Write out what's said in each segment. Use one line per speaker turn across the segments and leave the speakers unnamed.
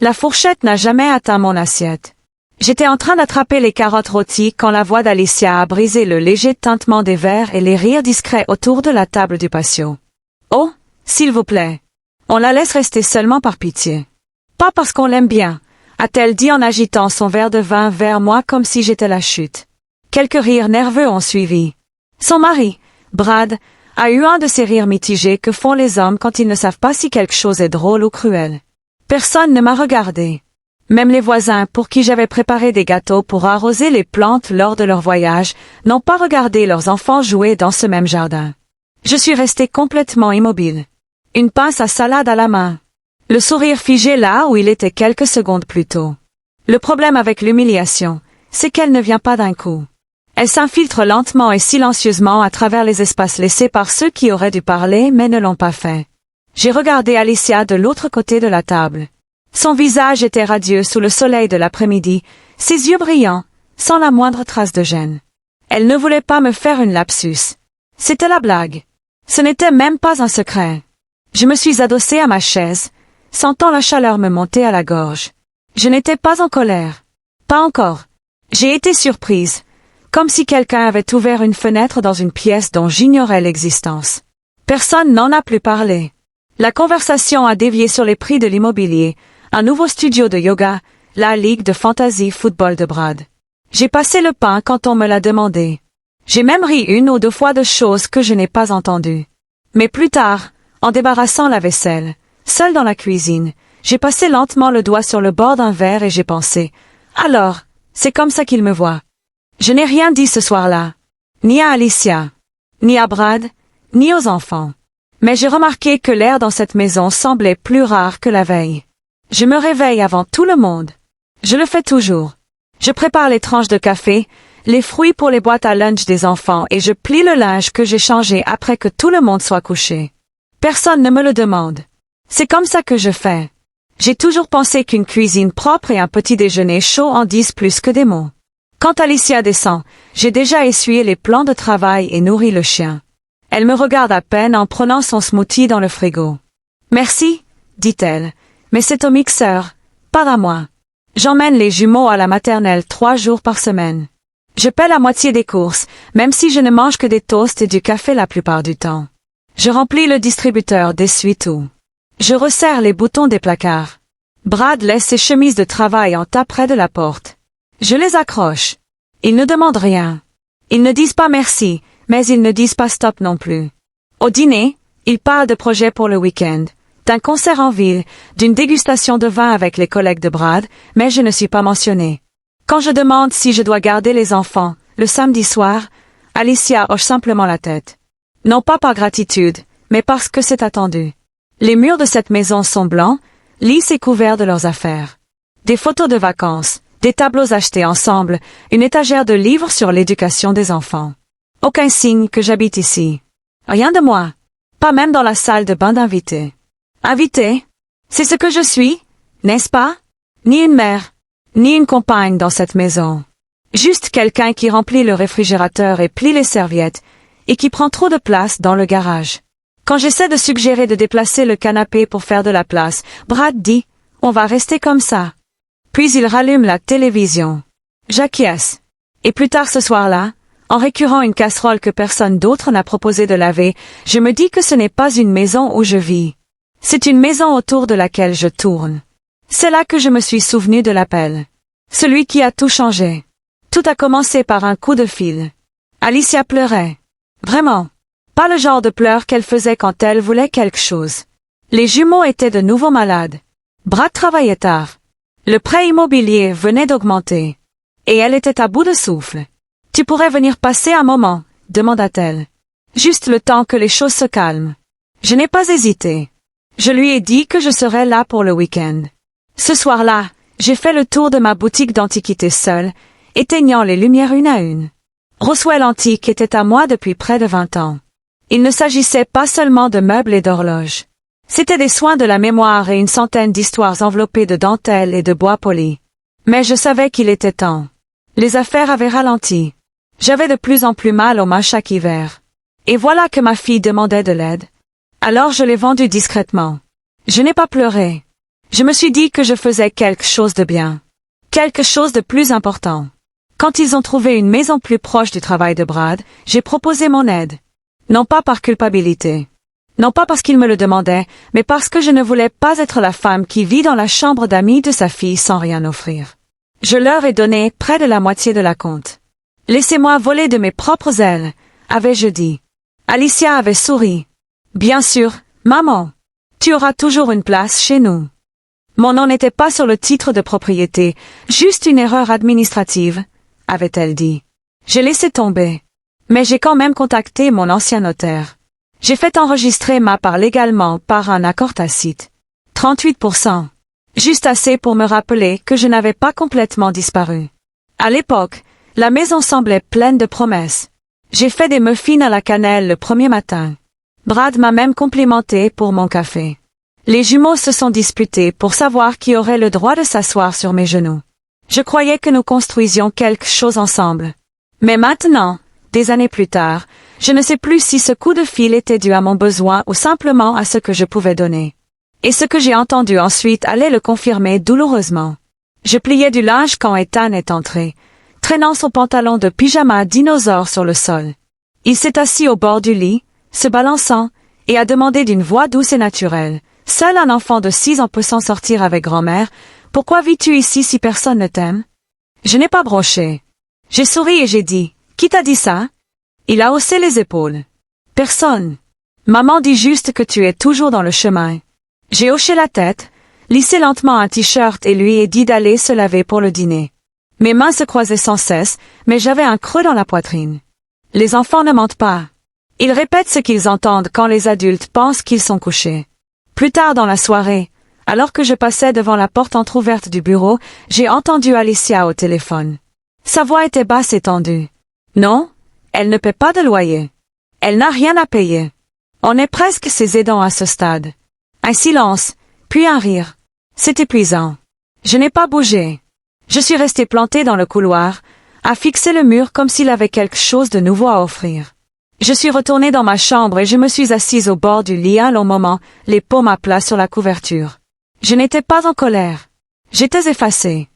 La fourchette n'a jamais atteint mon assiette. J'étais en train d'attraper les carottes rôties quand la voix d'Alicia a brisé le léger tintement des verres et les rires discrets autour de la table du patio. « Oh, s'il vous plaît. On la laisse rester seulement par pitié. »« Pas parce qu'on l'aime bien », a-t-elle dit en agitant son verre de vin vers moi comme si j'étais la chute. Quelques rires nerveux ont suivi. Son mari, Brad, a eu un de ces rires mitigés que font les hommes quand ils ne savent pas si quelque chose est drôle ou cruel. Personne ne m'a regardé. Même les voisins pour qui j'avais préparé des gâteaux pour arroser les plantes lors de leur voyage n'ont pas regardé leurs enfants jouer dans ce même jardin. Je suis restée complètement immobile. Une pince à salade à la main. Le sourire figé là où il était quelques secondes plus tôt. Le problème avec l'humiliation, c'est qu'elle ne vient pas d'un coup. Elle s'infiltre lentement et silencieusement à travers les espaces laissés par ceux qui auraient dû parler mais ne l'ont pas fait. J'ai regardé Alicia de l'autre côté de la table. Son visage était radieux sous le soleil de l'après-midi, ses yeux brillants, sans la moindre trace de gêne. Elle ne voulait pas me faire une lapsus. C'était la blague. Ce n'était même pas un secret. Je me suis adossée à ma chaise, sentant la chaleur me monter à la gorge. Je n'étais pas en colère. Pas encore. J'ai été surprise, comme si quelqu'un avait ouvert une fenêtre dans une pièce dont j'ignorais l'existence. Personne n'en a plus parlé. La conversation a dévié sur les prix de l'immobilier, un nouveau studio de yoga, la ligue de fantasy football de Brad. J'ai passé le pain quand on me l'a demandé. J'ai même ri une ou deux fois de choses que je n'ai pas entendues. Mais plus tard, en débarrassant la vaisselle, seule dans la cuisine, j'ai passé lentement le doigt sur le bord d'un verre et j'ai pensé, alors, c'est comme ça qu'il me voit. Je n'ai rien dit ce soir-là. Ni à Alicia, ni à Brad, ni aux enfants. Mais j'ai remarqué que l'air dans cette maison semblait plus rare que la veille. Je me réveille avant tout le monde. Je le fais toujours. Je prépare les tranches de café, les fruits pour les boîtes à lunch des enfants et je plie le linge que j'ai changé après que tout le monde soit couché. Personne ne me le demande. C'est comme ça que je fais. J'ai toujours pensé qu'une cuisine propre et un petit déjeuner chaud en disent plus que des mots. Quand Alicia descend, j'ai déjà essuyé les plans de travail et nourri le chien. Elle me regarde à peine en prenant son smoothie dans le frigo. « Merci », dit-elle, « mais c'est au mixeur, pas à moi. J'emmène les jumeaux à la maternelle 3 jours par semaine. Je paie la moitié des courses, même si je ne mange que des toasts et du café la plupart du temps. Je remplis le distributeur d'essuie-tout. Je resserre les boutons des placards. Brad laisse ses chemises de travail en tas près de la porte. Je les accroche. Ils ne demandent rien. Ils ne disent pas merci, mais ils ne disent pas stop non plus. Au dîner, ils parlent de projets pour le week-end, d'un concert en ville, d'une dégustation de vin avec les collègues de Brad, mais je ne suis pas mentionnée. Quand je demande si je dois garder les enfants, le samedi soir, Alicia hoche simplement la tête. Non pas par gratitude, mais parce que c'est attendu. Les murs de cette maison sont blancs, lisses et couverts de leurs affaires. Des photos de vacances, des tableaux achetés ensemble, une étagère de livres sur l'éducation des enfants. Aucun signe que j'habite ici. Rien de moi. Pas même dans la salle de bain d'invités. Invité? C'est ce que je suis, n'est-ce pas? Ni une mère, ni une compagne dans cette maison. Juste quelqu'un qui remplit le réfrigérateur et plie les serviettes, et qui prend trop de place dans le garage. Quand j'essaie de suggérer de déplacer le canapé pour faire de la place, Brad dit, « On va rester comme ça. » Puis il rallume la télévision. J'acquiesce. Et plus tard ce soir-là, en récurant une casserole que personne d'autre n'a proposé de laver, je me dis que ce n'est pas une maison où je vis. C'est une maison autour de laquelle je tourne. C'est là que je me suis souvenu de l'appel. Celui qui a tout changé. Tout a commencé par un coup de fil. Alicia pleurait. Vraiment. Pas le genre de pleurs qu'elle faisait quand elle voulait quelque chose. Les jumeaux étaient de nouveau malades. Brad travaillait tard. Le prêt immobilier venait d'augmenter. Et elle était à bout de souffle. « Tu pourrais venir passer un moment ?» demanda-t-elle. Juste le temps que les choses se calment. Je n'ai pas hésité. Je lui ai dit que je serais là pour le week-end. Ce soir-là, j'ai fait le tour de ma boutique d'antiquités seule, éteignant les lumières une à une. Roswell Antique était à moi depuis près de 20 ans. Il ne s'agissait pas seulement de meubles et d'horloges. C'était des soins de la mémoire et une centaine d'histoires enveloppées de dentelles et de bois poli. Mais je savais qu'il était temps. Les affaires avaient ralenti. J'avais de plus en plus mal aux mains chaque hiver. Et voilà que ma fille demandait de l'aide. Alors je l'ai vendue discrètement. Je n'ai pas pleuré. Je me suis dit que je faisais quelque chose de bien. Quelque chose de plus important. Quand ils ont trouvé une maison plus proche du travail de Brad, j'ai proposé mon aide. Non pas par culpabilité. Non pas parce qu'ils me le demandaient, mais parce que je ne voulais pas être la femme qui vit dans la chambre d'amis de sa fille sans rien offrir. Je leur ai donné près de la moitié de la compte. Laissez-moi voler de mes propres ailes, avais-je dit. Alicia avait souri. Bien sûr, maman. Tu auras toujours une place chez nous. Mon nom n'était pas sur le titre de propriété, juste une erreur administrative, avait-elle dit. J'ai laissé tomber. Mais j'ai quand même contacté mon ancien notaire. J'ai fait enregistrer ma part légalement par un accord tacite. 38%. Juste assez pour me rappeler que je n'avais pas complètement disparu. À l'époque, la maison semblait pleine de promesses. J'ai fait des muffins à la cannelle le premier matin. Brad m'a même complimenté pour mon café. Les jumeaux se sont disputés pour savoir qui aurait le droit de s'asseoir sur mes genoux. Je croyais que nous construisions quelque chose ensemble. Mais maintenant, des années plus tard, je ne sais plus si ce coup de fil était dû à mon besoin ou simplement à ce que je pouvais donner. Et ce que j'ai entendu ensuite allait le confirmer douloureusement. Je pliais du linge quand Ethan est entré, traînant son pantalon de pyjama dinosaure sur le sol. Il s'est assis au bord du lit, se balançant, et a demandé d'une voix douce et naturelle. Seul un enfant de 6 ans peut s'en sortir avec grand-mère. Pourquoi vis-tu ici si personne ne t'aime? Je n'ai pas bronché. J'ai souri et j'ai dit, qui t'a dit ça? Il a haussé les épaules. Personne. Maman dit juste que tu es toujours dans le chemin. J'ai hoché la tête, lissé lentement un t-shirt et lui ai dit d'aller se laver pour le dîner. Mes mains se croisaient sans cesse, mais j'avais un creux dans la poitrine. Les enfants ne mentent pas. Ils répètent ce qu'ils entendent quand les adultes pensent qu'ils sont couchés. Plus tard dans la soirée, alors que je passais devant la porte entr'ouverte du bureau, j'ai entendu Alicia au téléphone. Sa voix était basse et tendue. Non, elle ne paie pas de loyer. Elle n'a rien à payer. On est presque ses aidants à ce stade. Un silence, puis un rire. C'est épuisant. Je n'ai pas bougé. Je suis resté planté dans le couloir, à fixer le mur comme s'il avait quelque chose de nouveau à offrir. Je suis retourné dans ma chambre et je me suis assise au bord du lit un long moment, les paumes à plat sur la couverture. Je n'étais pas en colère. J'étais effacée.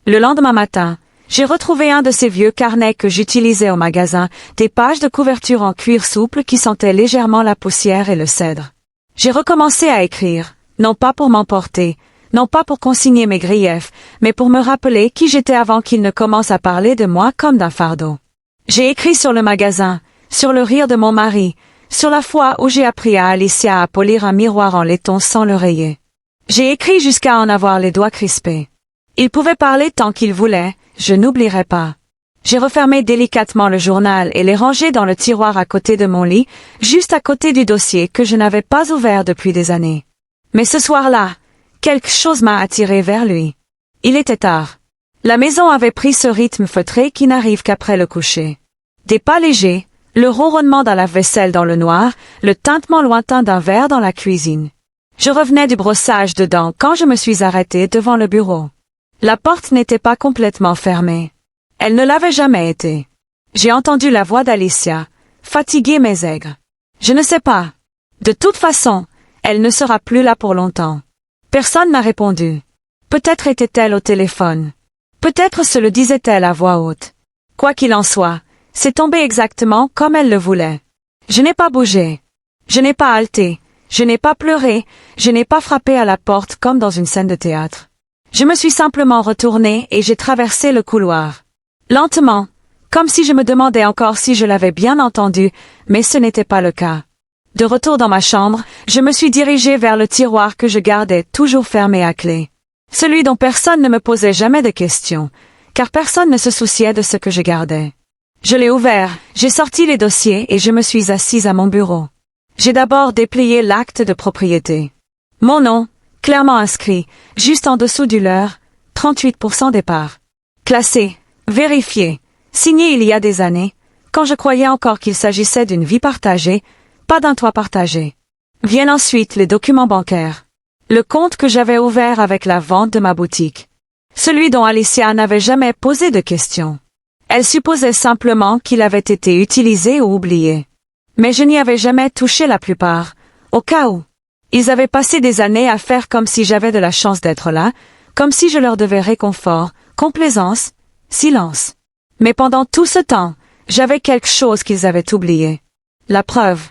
Le lendemain matin, j'ai retrouvé un de ces vieux carnets que j'utilisais au magasin, des pages de couverture en cuir souple qui sentaient légèrement la poussière et le cèdre. J'ai recommencé à écrire, non pas pour m'emporter, non pas pour consigner mes griefs, mais pour me rappeler qui j'étais avant qu'il ne commence à parler de moi comme d'un fardeau. J'ai écrit sur le magasin, sur le rire de mon mari, sur la fois où j'ai appris à Alicia à polir un miroir en laiton sans le rayer. J'ai écrit jusqu'à en avoir les doigts crispés. Il pouvait parler tant qu'il voulait, je n'oublierai pas. J'ai refermé délicatement le journal et l'ai rangé dans le tiroir à côté de mon lit, juste à côté du dossier que je n'avais pas ouvert depuis des années. Mais ce soir-là, quelque chose m'a attiré vers lui. Il était tard. La maison avait pris ce rythme feutré qui n'arrive qu'après le coucher. Des pas légers, le ronronnement d'un lave-vaisselle dans le noir, le tintement lointain d'un verre dans la cuisine. Je revenais du brossage de dents quand je me suis arrêtée devant le bureau. La porte n'était pas complètement fermée. Elle ne l'avait jamais été. J'ai entendu la voix d'Alicia, fatiguée mais aigre. Je ne sais pas. De toute façon, elle ne sera plus là pour longtemps. Personne n'a répondu. Peut-être était-elle au téléphone. Peut-être se le disait-elle à voix haute. Quoi qu'il en soit, c'est tombé exactement comme elle le voulait. Je n'ai pas bougé. Je n'ai pas halté. Je n'ai pas pleuré. Je n'ai pas frappé à la porte comme dans une scène de théâtre. Je me suis simplement retournée et j'ai traversé le couloir. Lentement, comme si je me demandais encore si je l'avais bien entendu, mais ce n'était pas le cas. De retour dans ma chambre, je me suis dirigée vers le tiroir que je gardais toujours fermé à clé. Celui dont personne ne me posait jamais de questions, car personne ne se souciait de ce que je gardais. Je l'ai ouvert, j'ai sorti les dossiers et je me suis assise à mon bureau. J'ai d'abord déplié l'acte de propriété. Mon nom, clairement inscrit, juste en dessous du leur, 38% des parts. Classé, vérifié, signé il y a des années, quand je croyais encore qu'il s'agissait d'une vie partagée, pas d'un toit partagé. Viennent ensuite les documents bancaires. Le compte que j'avais ouvert avec la vente de ma boutique. Celui dont Alicia n'avait jamais posé de questions. Elle supposait simplement qu'il avait été utilisé ou oublié. Mais je n'y avais jamais touché la plupart, au cas où. Ils avaient passé des années à faire comme si j'avais de la chance d'être là, comme si je leur devais réconfort, complaisance, silence. Mais pendant tout ce temps, j'avais quelque chose qu'ils avaient oublié. La preuve.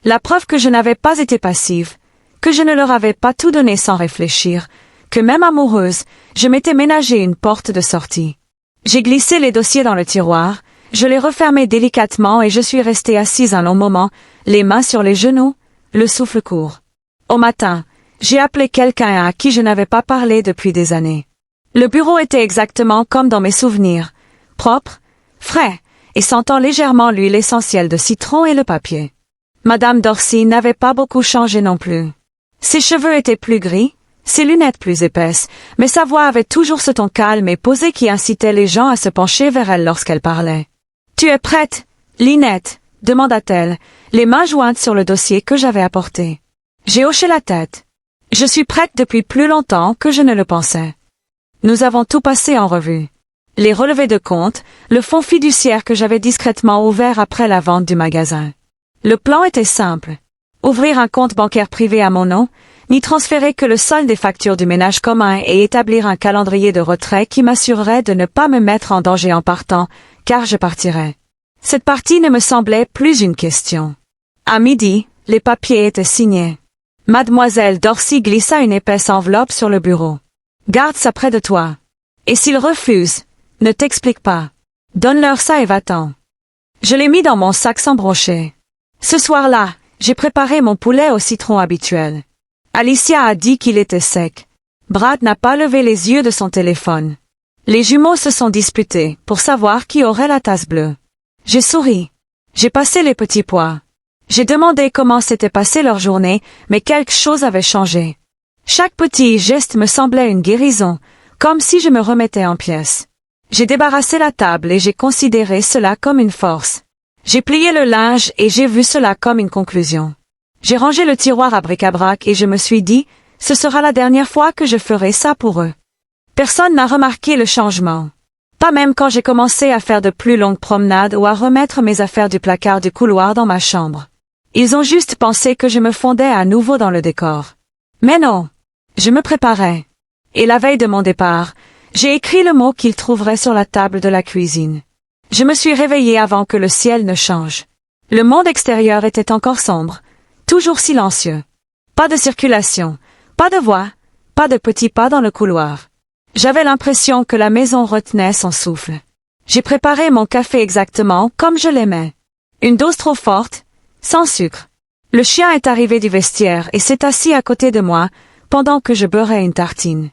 La preuve que je n'avais pas été passive, que je ne leur avais pas tout donné sans réfléchir, que même amoureuse, je m'étais ménagé une porte de sortie. J'ai glissé les dossiers dans le tiroir, je les refermai délicatement et je suis restée assise un long moment, les mains sur les genoux, le souffle court. Au matin, j'ai appelé quelqu'un à qui je n'avais pas parlé depuis des années. Le bureau était exactement comme dans mes souvenirs, propre, frais, et sentant légèrement l'huile essentielle de citron et le papier. Madame Dorsey n'avait pas beaucoup changé non plus. Ses cheveux étaient plus gris, ses lunettes plus épaisses, mais sa voix avait toujours ce ton calme et posé qui incitait les gens à se pencher vers elle lorsqu'elle parlait. « Tu es prête, Lynette ?» demanda-t-elle, les mains jointes sur le dossier que j'avais apporté. J'ai hoché la tête. Je suis prête depuis plus longtemps que je ne le pensais. Nous avons tout passé en revue. Les relevés de compte, le fonds fiduciaire que j'avais discrètement ouvert après la vente du magasin. Le plan était simple. Ouvrir un compte bancaire privé à mon nom, n'y transférer que le solde des factures du ménage commun et établir un calendrier de retrait qui m'assurerait de ne pas me mettre en danger en partant, car je partirais. Cette partie ne me semblait plus une question. À midi, les papiers étaient signés. Mademoiselle Dorsey glissa une épaisse enveloppe sur le bureau. « Garde ça près de toi. Et s'ils refusent, ne t'explique pas. Donne-leur ça et va-t'en. » Je l'ai mis dans mon sac sans brocher. Ce soir-là, j'ai préparé mon poulet au citron habituel. Alicia a dit qu'il était sec. Brad n'a pas levé les yeux de son téléphone. Les jumeaux se sont disputés pour savoir qui aurait la tasse bleue. J'ai souri. J'ai passé les petits pois. J'ai demandé comment s'était passée leur journée, mais quelque chose avait changé. Chaque petit geste me semblait une guérison, comme si je me remettais en pièces. J'ai débarrassé la table et j'ai considéré cela comme une force. J'ai plié le linge et j'ai vu cela comme une conclusion. J'ai rangé le tiroir à bric-à-brac et je me suis dit, ce sera la dernière fois que je ferai ça pour eux. Personne n'a remarqué le changement. Pas même quand j'ai commencé à faire de plus longues promenades ou à remettre mes affaires du placard du couloir dans ma chambre. Ils ont juste pensé que je me fondais à nouveau dans le décor. Mais non, je me préparais. Et la veille de mon départ, j'ai écrit le mot qu'ils trouveraient sur la table de la cuisine. Je me suis réveillée avant que le ciel ne change. Le monde extérieur était encore sombre, toujours silencieux. Pas de circulation, pas de voix, pas de petits pas dans le couloir. J'avais l'impression que la maison retenait son souffle. J'ai préparé mon café exactement comme je l'aimais. Une dose trop forte, sans sucre. Le chien est arrivé du vestiaire et s'est assis à côté de moi, pendant que je beurrais une tartine.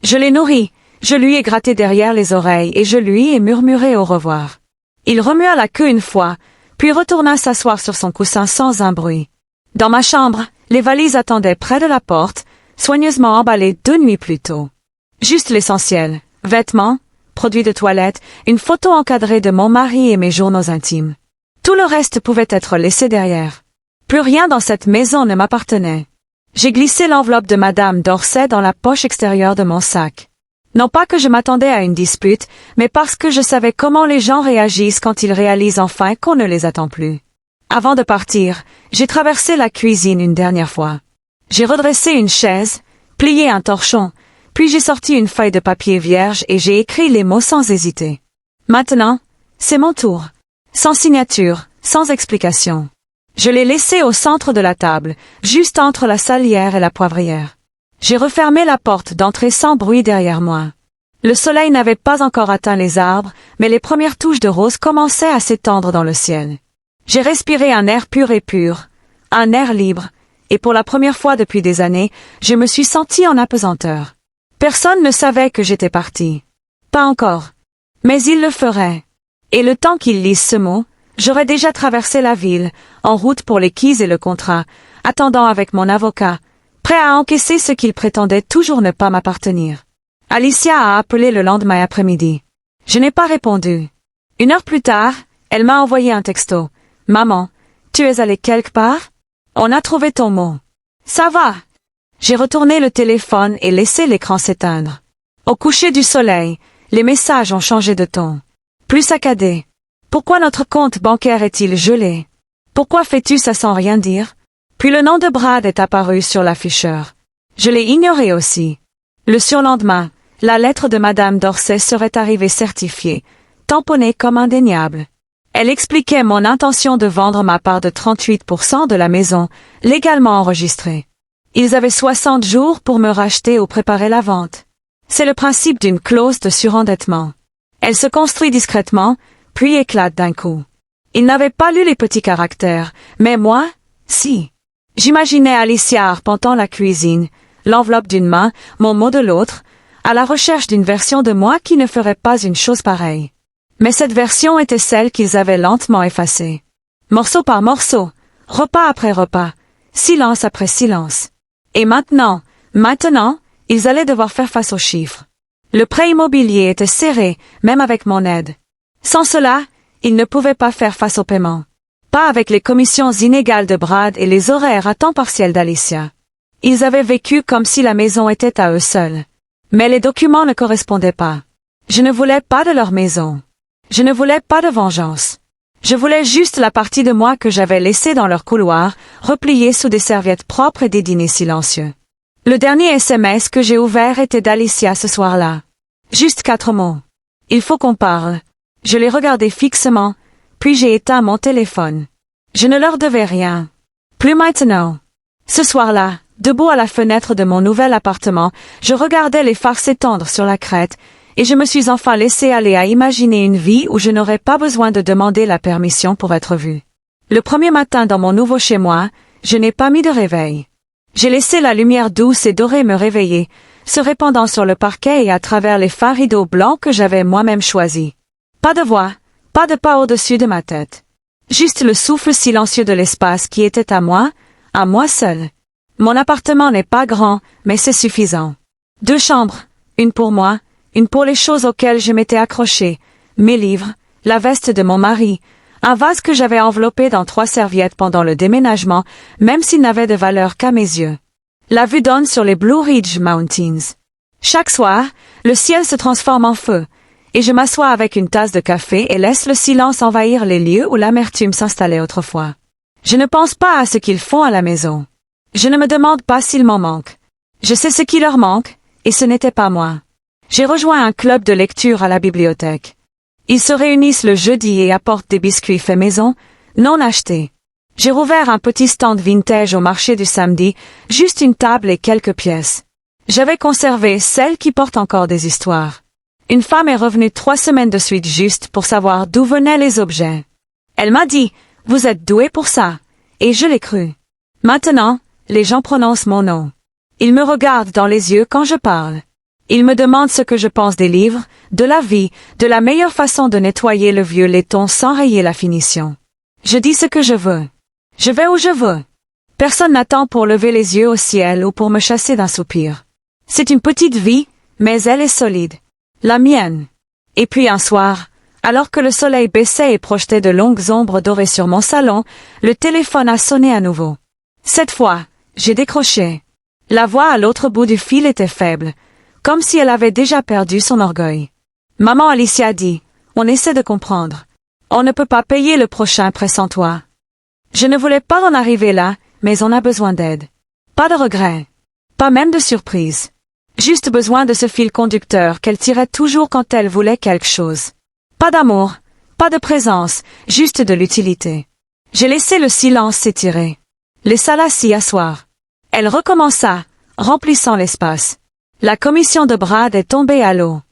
Je l'ai nourri, je lui ai gratté derrière les oreilles et je lui ai murmuré au revoir. Il remua la queue une fois, puis retourna s'asseoir sur son coussin sans un bruit. Dans ma chambre, les valises attendaient près de la porte, soigneusement emballées 2 nuits plus tôt. Juste l'essentiel, vêtements, produits de toilette, une photo encadrée de mon mari et mes journaux intimes. Tout le reste pouvait être laissé derrière. Plus rien dans cette maison ne m'appartenait. J'ai glissé l'enveloppe de Madame Dorsey dans la poche extérieure de mon sac. Non pas que je m'attendais à une dispute, mais parce que je savais comment les gens réagissent quand ils réalisent enfin qu'on ne les attend plus. Avant de partir, j'ai traversé la cuisine une dernière fois. J'ai redressé une chaise, plié un torchon, puis j'ai sorti une feuille de papier vierge et j'ai écrit les mots sans hésiter. Maintenant, c'est mon tour. Sans signature, sans explication. Je l'ai laissé au centre de la table, juste entre la salière et la poivrière. J'ai refermé la porte d'entrée sans bruit derrière moi. Le soleil n'avait pas encore atteint les arbres, mais les premières touches de rose commençaient à s'étendre dans le ciel. J'ai respiré un air pur et pur, un air libre, et pour la première fois depuis des années, je me suis sentie en apesanteur. Personne ne savait que j'étais partie. Pas encore. Mais il le ferait. Et le temps qu'ils lisent ce mot, j'aurais déjà traversé la ville, en route pour les keys et le contrat, attendant avec mon avocat, prêt à encaisser ce qu'il prétendait toujours ne pas m'appartenir. Alicia a appelé le lendemain après-midi. Je n'ai pas répondu. 1 heure plus tard, elle m'a envoyé un texto. « Maman, tu es allée quelque part? On a trouvé ton mot. » « Ça va. » J'ai retourné le téléphone et laissé l'écran s'éteindre. Au coucher du soleil, les messages ont changé de ton. Plus saccadé. Pourquoi notre compte bancaire est-il gelé? Pourquoi fais-tu ça sans rien dire? Puis le nom de Brad est apparu sur l'afficheur. Je l'ai ignoré aussi. Le surlendemain, la lettre de Madame Dorsey serait arrivée certifiée, tamponnée comme indéniable. Elle expliquait mon intention de vendre ma part de 38% de la maison, légalement enregistrée. Ils avaient 60 jours pour me racheter ou préparer la vente. C'est le principe d'une clause de surendettement. Elle se construit discrètement, puis éclate d'un coup. Ils n'avaient pas lu les petits caractères, mais moi, si. J'imaginais Alicia arpentant la cuisine, l'enveloppe d'une main, mon mot de l'autre, à la recherche d'une version de moi qui ne ferait pas une chose pareille. Mais cette version était celle qu'ils avaient lentement effacée. Morceau par morceau, repas après repas, silence après silence. Et maintenant, ils allaient devoir faire face aux chiffres. Le prêt immobilier était serré, même avec mon aide. Sans cela, ils ne pouvaient pas faire face au paiement. Pas avec les commissions inégales de Brad et les horaires à temps partiel d'Alicia. Ils avaient vécu comme si la maison était à eux seuls. Mais les documents ne correspondaient pas. Je ne voulais pas de leur maison. Je ne voulais pas de vengeance. Je voulais juste la partie de moi que j'avais laissée dans leur couloir, repliée sous des serviettes propres et des dîners silencieux. Le dernier SMS que j'ai ouvert était d'Alicia ce soir-là. Juste 4 mots. Il faut qu'on parle. Je les regardais fixement, puis j'ai éteint mon téléphone. Je ne leur devais rien. Plus maintenant. Ce soir-là, debout à la fenêtre de mon nouvel appartement, je regardais les phares s'étendre sur la crête, et je me suis enfin laissé aller à imaginer une vie où je n'aurais pas besoin de demander la permission pour être vue. Le premier matin dans mon nouveau chez-moi, je n'ai pas mis de réveil. J'ai laissé la lumière douce et dorée me réveiller, se répandant sur le parquet et à travers les fins rideaux blancs que j'avais moi-même choisis. Pas de voix, pas de pas au-dessus de ma tête. Juste le souffle silencieux de l'espace qui était à moi seul. Mon appartement n'est pas grand, mais c'est suffisant. 2 chambres, une pour moi, une pour les choses auxquelles je m'étais accrochée, mes livres, la veste de mon mari, un vase que j'avais enveloppé dans 3 serviettes pendant le déménagement, même s'il n'avait de valeur qu'à mes yeux. La vue donne sur les Blue Ridge Mountains. Chaque soir, le ciel se transforme en feu, et je m'assois avec une tasse de café et laisse le silence envahir les lieux où l'amertume s'installait autrefois. Je ne pense pas à ce qu'ils font à la maison. Je ne me demande pas s'il m'en manque. Je sais ce qui leur manque, et ce n'était pas moi. J'ai rejoint un club de lecture à la bibliothèque. Ils se réunissent le jeudi et apportent des biscuits faits maison, non achetés. J'ai rouvert un petit stand vintage au marché du samedi, juste une table et quelques pièces. J'avais conservé celles qui portent encore des histoires. Une femme est revenue 3 semaines de suite juste pour savoir d'où venaient les objets. Elle m'a dit, « Vous êtes doué pour ça », et je l'ai cru. Maintenant, les gens prononcent mon nom. Ils me regardent dans les yeux quand je parle. Ils me demandent ce que je pense des livres, de la vie, de la meilleure façon de nettoyer le vieux laiton sans rayer la finition. Je dis ce que je veux. Je vais où je veux. Personne n'attend pour lever les yeux au ciel ou pour me chasser d'un soupir. C'est une petite vie, mais elle est solide. La mienne. Et puis un soir, alors que le soleil baissait et projetait de longues ombres dorées sur mon salon, le téléphone a sonné à nouveau. Cette fois, j'ai décroché. La voix à l'autre bout du fil était faible, comme si elle avait déjà perdu son orgueil. Maman Alicia dit, « On essaie de comprendre. On ne peut pas payer le prochain prêt sans toi. » Je ne voulais pas en arriver là, mais on a besoin d'aide. Pas de regrets. Pas même de surprise. Juste besoin de ce fil conducteur qu'elle tirait toujours quand elle voulait quelque chose. Pas d'amour, pas de présence, juste de l'utilité. J'ai laissé le silence s'étirer. Laissa-la s'y asseoir. Elle recommença, remplissant l'espace. La commission de Brad est tombée à l'eau.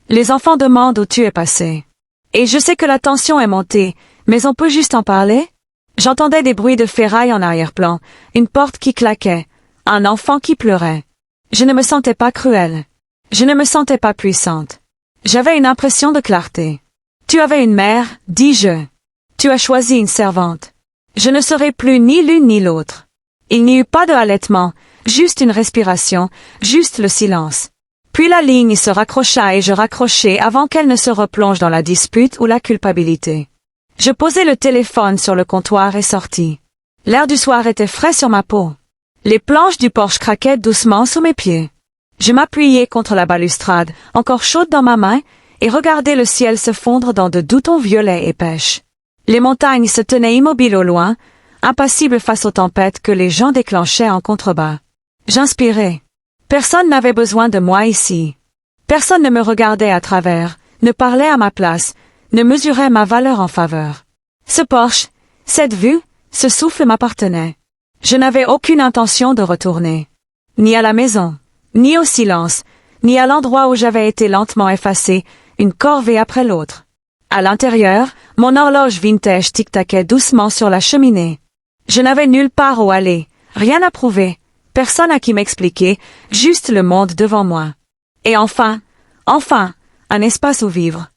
Les enfants demandent où tu es passé. Et je sais que la tension est montée, mais on peut juste en parler? J'entendais des bruits de ferraille en arrière-plan, une porte qui claquait, un enfant qui pleurait. Je ne me sentais pas cruelle. Je ne me sentais pas puissante. J'avais une impression de clarté. Tu avais une mère, dis-je. Tu as choisi une servante. Je ne serai plus ni l'une ni l'autre. Il n'y eut pas de halètement, juste une respiration, juste le silence. Puis la ligne se raccrocha et je raccrochai avant qu'elle ne se replonge dans la dispute ou la culpabilité. Je posai le téléphone sur le comptoir et sortis. L'air du soir était frais sur ma peau. Les planches du porche craquaient doucement sous mes pieds. Je m'appuyai contre la balustrade, encore chaude dans ma main, et regardai le ciel se fondre dans de doux tons violets et pêches. Les montagnes se tenaient immobiles au loin, impassible face aux tempêtes que les gens déclenchaient en contrebas. J'inspirais. Personne n'avait besoin de moi ici. Personne ne me regardait à travers, ne parlait à ma place, ne mesurait ma valeur en faveur. Ce Porsche, cette vue, ce souffle m'appartenait. Je n'avais aucune intention de retourner. Ni à la maison, ni au silence, ni à l'endroit où j'avais été lentement effacé, une corvée après l'autre. À l'intérieur, mon horloge vintage tic-taquait doucement sur la cheminée. Je n'avais nulle part où aller, rien à prouver, personne à qui m'expliquer, juste le monde devant moi. Et enfin, un espace où vivre.